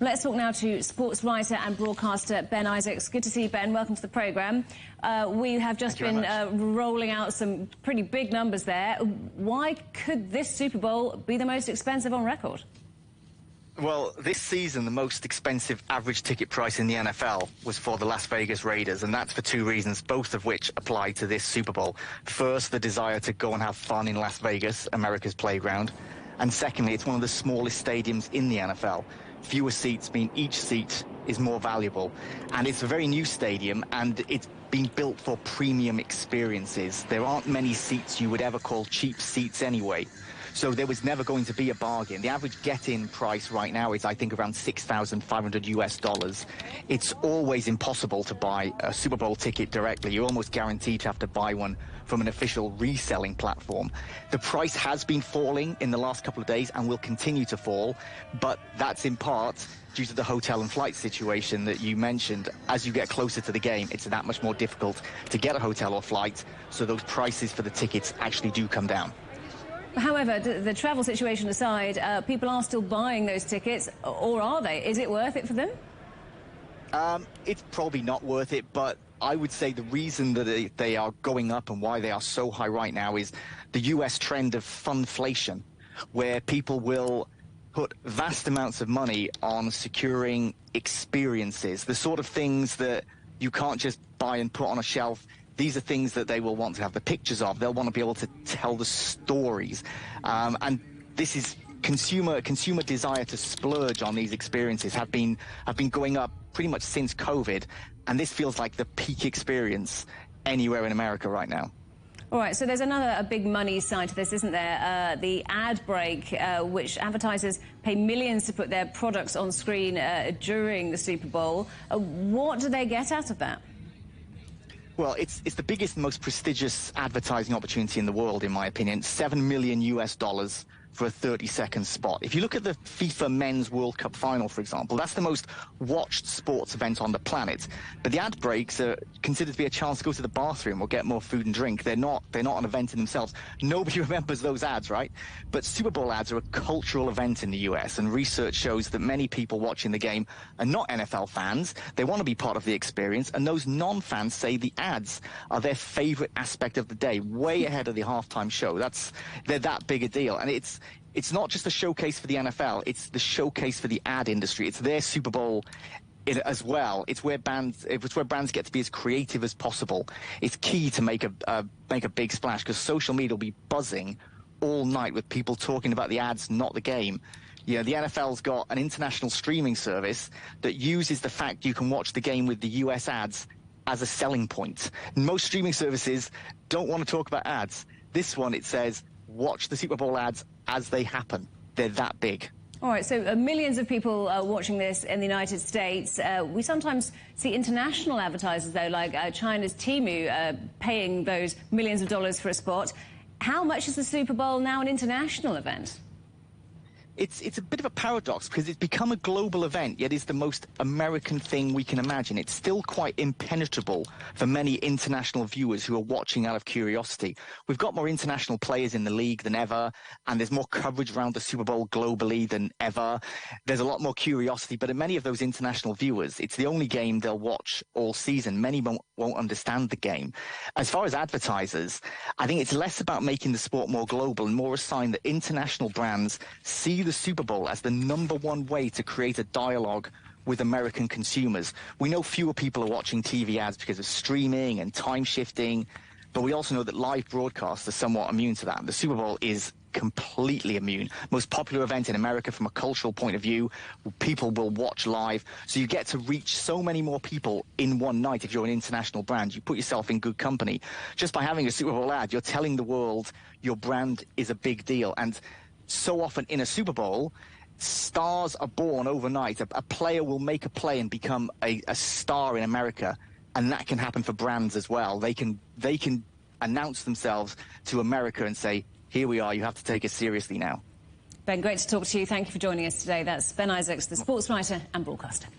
Let's talk now to sports writer and broadcaster Ben Isaacs. Good to see you, Ben. Welcome to the programme. We have just been rolling out some pretty big numbers there. Why could this Super Bowl be the most expensive on record? Well, this season, the most expensive average ticket price in the NFL was for the Las Vegas Raiders, and that's for two reasons, both of which apply to this Super Bowl. First, the desire to go and have fun in Las Vegas, America's playground. And secondly, it's one of the smallest stadiums in the NFL. Fewer seats mean each seat is more valuable. And it's a very new stadium, and it's been built for premium experiences. There aren't many seats you would ever call cheap seats anyway. So there was never going to be a bargain. The average get-in price right now is, I think, around $6,500 US. It's always impossible to buy a Super Bowl ticket directly. You're almost guaranteed to have to buy one from an official reselling platform. The price has been falling in the last couple of days and will continue to fall, but that's in part due to the hotel and flight situation that you mentioned. As you get closer to the game, it's that much more difficult to get a hotel or flight, so those prices for the tickets actually do come down. However, the travel situation aside, people are still buying those tickets, or are they? Is it worth it for them? It's probably not worth it, but I would say the reason that they are going up and why they are so high right now is the US trend of funflation, where people will put vast amounts of money on securing experiences, the sort of things that you can't just buy and put on a shelf. These are things that they will want to have the pictures of. They'll want to be able to tell the stories. And this is consumer desire to splurge on these experiences have been going up pretty much since COVID. And this feels like the peak experience anywhere in America right now. All right, so there's a big money side to this, isn't there? The ad break, which advertisers pay millions to put their products on screen during the Super Bowl. What do they get out of that? Well, it's the biggest and most prestigious advertising opportunity in the world, in my opinion. $7 million US for a 30-second spot. If you look at the FIFA Men's World Cup final, for example, that's the most watched sports event on the planet. But the ad breaks are considered to be a chance to go to the bathroom or get more food and drink. They're not an event in themselves. Nobody remembers those ads, right? But Super Bowl ads are a cultural event in the US, and research shows that many people watching the game are not NFL fans. They want to be part of the experience, and those non-fans say the ads are their favorite aspect of the day, way ahead of the halftime show. They're that big a deal, and it's not just a showcase for the NFL, it's the showcase for the ad industry. It's their Super Bowl as well. It's where brands get to be as creative as possible. It's key to make a big splash, because social media will be buzzing all night with people talking about the ads, not the game. You know, the NFL's got an international streaming service that uses the fact you can watch the game with the US ads as a selling point. Most streaming services don't want to talk about ads. This one, it says, watch the Super Bowl ads as they happen. They're that big. All right, so millions of people watching this in the United States. We sometimes see international advertisers, though, like China's Temu, paying those millions of dollars for a spot. How much is the Super Bowl now an international event? It's a bit of a paradox, because it's become a global event, yet it's the most American thing we can imagine. It's still quite impenetrable for many international viewers who are watching out of curiosity. We've got more international players in the league than ever, and there's more coverage around the Super Bowl globally than ever. There's a lot more curiosity, but in many of those international viewers, it's the only game they'll watch all season. Many won't understand the game. As far as advertisers, I think it's less about making the sport more global and more a sign that international brands see the Super Bowl as the #1 way to create a dialogue with American consumers. We know fewer people are watching TV ads because of streaming and time shifting, but we also know that live broadcasts are somewhat immune to that. The Super Bowl is completely immune. Most popular event in America from a cultural point of view. People will watch live, so you get to reach so many more people in one night. If you're an international brand, you put yourself in good company. Just by having a Super Bowl ad, you're telling the world your brand is a big deal. And so often in a Super Bowl, stars are born overnight. A player will make a play and become a star in America, and that can happen for brands as well. They can announce themselves to America and say, here we are, you have to take us seriously now. Ben, great to talk to you. Thank you for joining us today. That's Ben Isaacs, the sports writer and broadcaster.